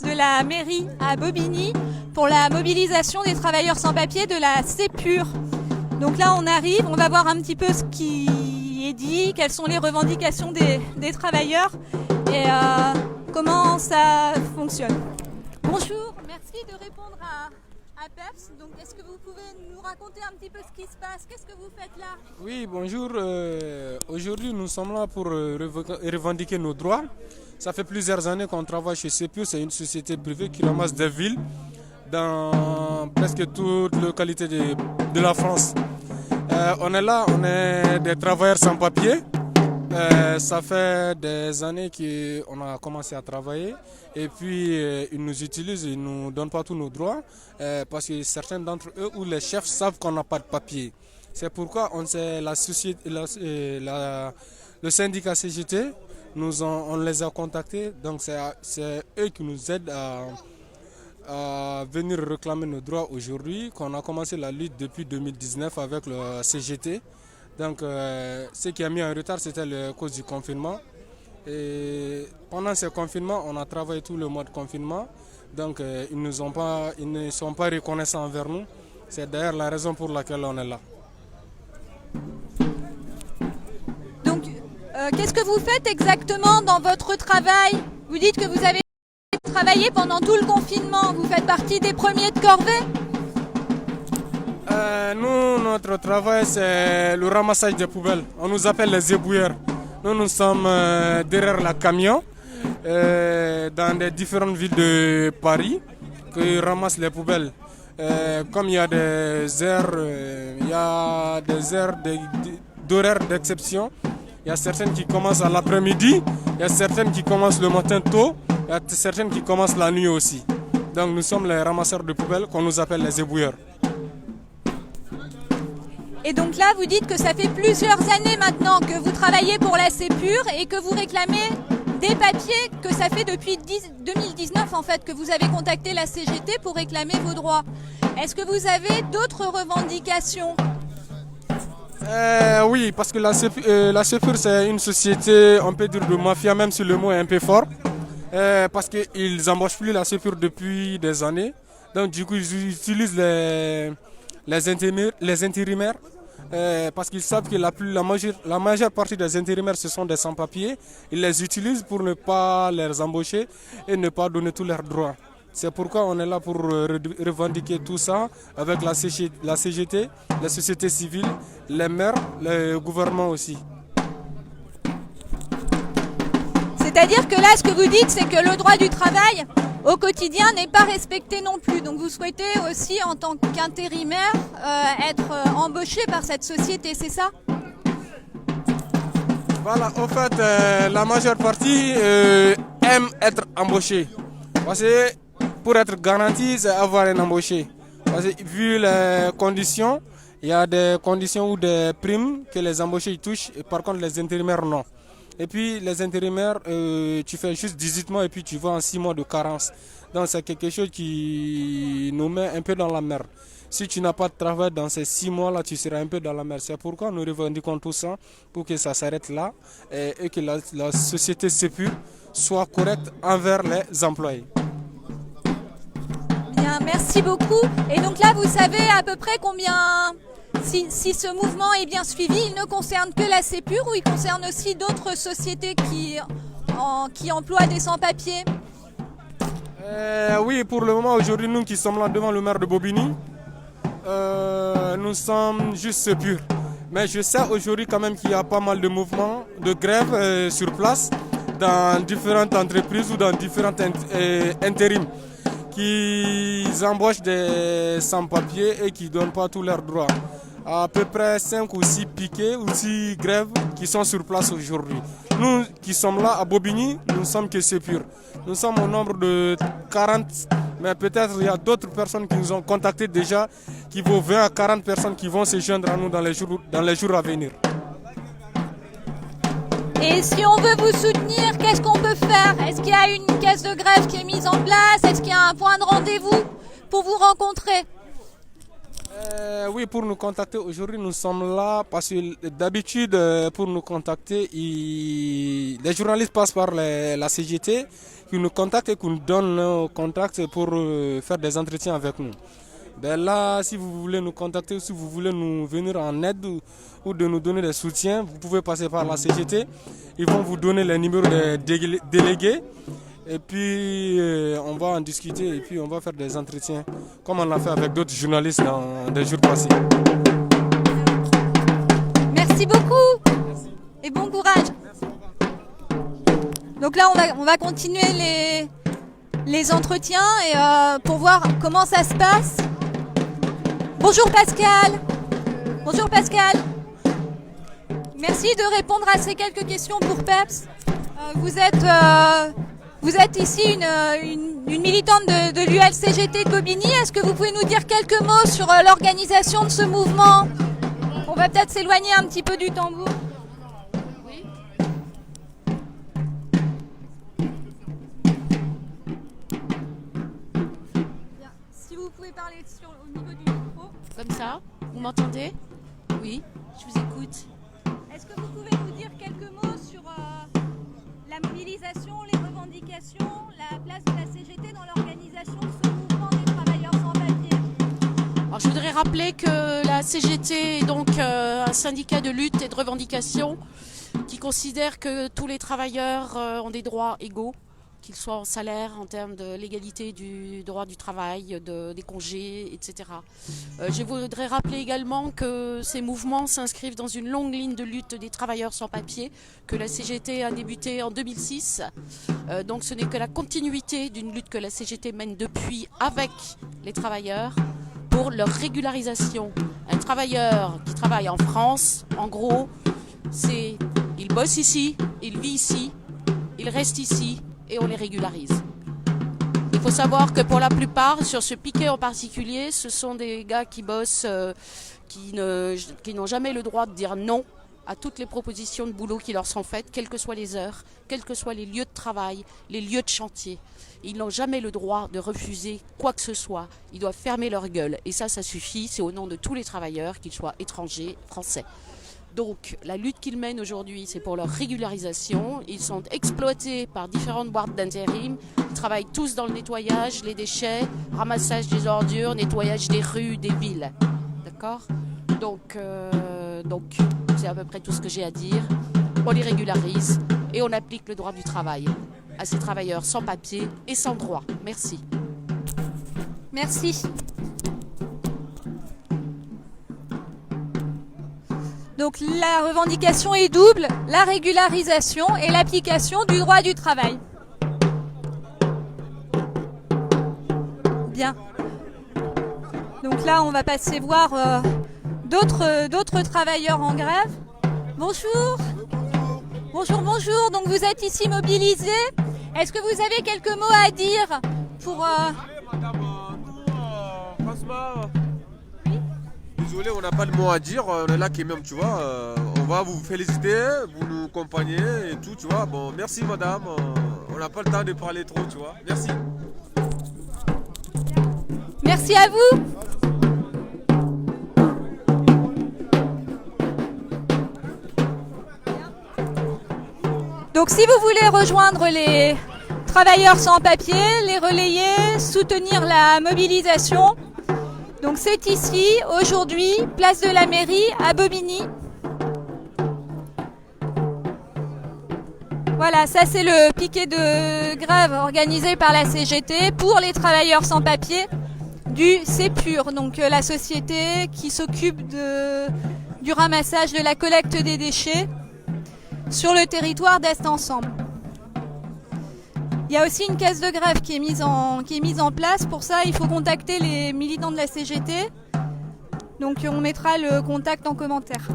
De la mairie à Bobigny pour la mobilisation des travailleurs sans papier de la CEPUR. Donc là on arrive, on va voir un petit peu ce qui est dit, quelles sont les revendications des travailleurs et comment ça fonctionne. Bonjour, merci de répondre à PEPS. Donc est-ce que vous pouvez nous raconter un petit peu ce qui se passe? Qu'est-ce que vous faites là? Oui, bonjour. Aujourd'hui nous sommes là pour revendiquer nos droits. Ça fait plusieurs années qu'on travaille chez CEPUR, c'est une société privée qui ramasse des villes dans presque toutes les localités de la France. On est là, on est des travailleurs sans papier. Ça fait des années qu'on a commencé à travailler et puis ils nous utilisent, ils ne nous donnent pas tous nos droits parce que certains d'entre eux ou les chefs savent qu'on n'a pas de papier. C'est pourquoi le syndicat CGT, on les a contactés, donc c'est eux qui nous aident à venir réclamer nos droits aujourd'hui, qu'on a commencé la lutte depuis 2019 avec le CGT. Donc ce qui a mis en retard, c'était la cause du confinement. Et pendant ce confinement, on a travaillé tout le mois de confinement. Donc ils ne sont pas reconnaissants envers nous. C'est d'ailleurs la raison pour laquelle on est là. Donc qu'est-ce que vous faites exactement dans votre travail? Vous dites que vous avez travaillé pendant tout le confinement. Vous faites partie des premiers de corvée? Nous, notre travail, c'est le ramassage des poubelles. On nous appelle les ébouilleurs. Nous sommes derrière la camion dans les différentes villes de Paris qui ramassent les poubelles. Comme il y a des heures, d'horaires d'exception. Il y a certaines qui commencent à l'après-midi, il y a certaines qui commencent le matin tôt, il y a certaines qui commencent la nuit aussi. Donc nous sommes les ramasseurs de poubelles qu'on nous appelle les ébouilleurs. Et donc là, vous dites que ça fait plusieurs années maintenant que vous travaillez pour la CEPUR et que vous réclamez des papiers, que ça fait depuis 2019 en fait que vous avez contacté la CGT pour réclamer vos droits. Est-ce que vous avez d'autres revendications? Oui, parce que la CEPUR c'est une société, on peut dire de mafia, même si le mot est un peu fort. Parce qu'ils n'embauchent plus la CEPUR depuis des années. Donc du coup, ils utilisent les intérimaires. Parce qu'ils savent que la majeure partie des intérimaires ce sont des sans-papiers. Ils les utilisent pour ne pas les embaucher et ne pas donner tous leurs droits. C'est pourquoi on est là pour revendiquer tout ça avec la CGT, la société civile, les maires, le gouvernement aussi. C'est-à-dire que là, ce que vous dites, c'est que le droit du travail au quotidien n'est pas respecté non plus. Donc vous souhaitez aussi, en tant qu'intérimaire, être embauché par cette société, c'est ça? Voilà, en fait, la majeure partie aime être embauché. Parce que pour être garanti, c'est avoir un embauché. Parce que vu les conditions, il y a des conditions ou des primes que les embauchés touchent, et par contre les intérimaires non. Et puis les intérimaires, tu fais juste 18 mois et puis tu vas en 6 mois de carence. Donc c'est quelque chose qui nous met un peu dans la merde. Si tu n'as pas de travail dans ces 6 mois-là, tu seras un peu dans la merde. C'est pourquoi nous revendiquons tout ça pour que ça s'arrête là et que la société CEPUR soit correcte envers les employés. Bien, merci beaucoup. Et donc là, vous savez à peu près combien... Si ce mouvement est bien suivi, il ne concerne que la CEPUR ou il concerne aussi d'autres sociétés qui emploient des sans-papiers? Oui, pour le moment, aujourd'hui, nous qui sommes là devant le maire de Bobigny, nous sommes juste CEPUR. Mais je sais aujourd'hui quand même qu'il y a pas mal de mouvements de grève sur place dans différentes entreprises ou dans différents intérims qui embauchent des sans-papiers et qui ne donnent pas tous leurs droits. À peu près 5 ou 6 piquets ou 6 grèves qui sont sur place aujourd'hui. Nous qui sommes là à Bobigny, nous ne sommes que CEPUR. Nous sommes au nombre de 40, mais peut-être il y a d'autres personnes qui nous ont contactés déjà, qui vont 20 à 40 personnes qui vont se joindre à nous dans les jours à venir. Et si on veut vous soutenir, qu'est-ce qu'on peut faire? Est-ce qu'il y a une caisse de grève qui est mise en place? Est-ce qu'il y a un point de rendez-vous pour vous rencontrer? Oui, pour nous contacter aujourd'hui, nous sommes là parce que d'habitude, pour nous contacter, les journalistes passent par la CGT qui nous contactent et qui nous donnent nos contacts pour faire des entretiens avec nous. Ben là, si vous voulez nous contacter, si vous voulez nous venir en aide ou de nous donner des soutiens, vous pouvez passer par la CGT. Ils vont vous donner les numéros des délégués. Et puis, on va en discuter et puis on va faire des entretiens, comme on l'a fait avec d'autres journalistes dans des jours passés. Merci beaucoup. Merci. Et bon courage. Merci. Donc là, on va continuer les entretiens et pour voir comment ça se passe. Bonjour Pascal. Bonjour Pascal. Merci de répondre à ces quelques questions pour PEPS. Vous êtes ici une militante de l'ULCGT de Bobigny. Est-ce que vous pouvez nous dire quelques mots sur l'organisation de ce mouvement? On va peut-être s'éloigner un petit peu du tambour. Oui. Bien. Si vous pouvez parler au niveau du micro. Comme ça, vous m'entendez? Oui, je vous écoute. Est-ce que vous pouvez nous dire quelques mots sur la mobilisation, les revendications, la place de la CGT dans l'organisation de ce mouvement des travailleurs sans papier? Alors, je voudrais rappeler que la CGT est donc un syndicat de lutte et de revendication qui considère que tous les travailleurs ont des droits égaux, qu'ils soient en salaire, en termes de l'égalité du droit du travail, des congés, etc. Je voudrais rappeler également que ces mouvements s'inscrivent dans une longue ligne de lutte des travailleurs sans papier, que la CGT a débuté en 2006. Donc ce n'est que la continuité d'une lutte que la CGT mène depuis avec les travailleurs pour leur régularisation. Un travailleur qui travaille en France, en gros, il bosse ici, il vit ici, il reste ici, et on les régularise. Il faut savoir que pour la plupart, sur ce piquet en particulier, ce sont des gars qui bossent, qui n'ont jamais le droit de dire non à toutes les propositions de boulot qui leur sont faites, quelles que soient les heures, quels que soient les lieux de travail, les lieux de chantier. Ils n'ont jamais le droit de refuser quoi que ce soit. Ils doivent fermer leur gueule. Et ça suffit. C'est au nom de tous les travailleurs, qu'ils soient étrangers, français. Donc, la lutte qu'ils mènent aujourd'hui, c'est pour leur régularisation. Ils sont exploités par différentes boîtes d'intérim. Ils travaillent tous dans le nettoyage, les déchets, ramassage des ordures, nettoyage des rues, des villes. D'accord ? Donc, c'est à peu près tout ce que j'ai à dire. On les régularise et on applique le droit du travail à ces travailleurs sans papier et sans droit. Merci. Merci. Donc la revendication est double, la régularisation et l'application du droit du travail. Bien. Donc là, on va passer voir d'autres travailleurs en grève. Bonjour. Bonjour, bonjour. Donc vous êtes ici mobilisés. Est-ce que vous avez quelques mots à dire pour... Désolé, on n'a pas de mots à dire, on est là quand même, tu vois. On va vous féliciter, vous nous accompagnez et tout, tu vois. Bon, merci madame, on n'a pas le temps de parler trop, tu vois. Merci. Merci à vous. Donc si vous voulez rejoindre les travailleurs sans papier, les relayer, soutenir la mobilisation, donc c'est ici, aujourd'hui, place de la mairie à Bobigny. Voilà, ça c'est le piquet de grève organisé par la CGT pour les travailleurs sans papier du CEPUR, donc la société qui s'occupe du ramassage, de la collecte des déchets sur le territoire d'Est Ensemble. Il y a aussi une caisse de grève qui est mise en place. Pour ça, il faut contacter les militants de la CGT. Donc on mettra le contact en commentaire.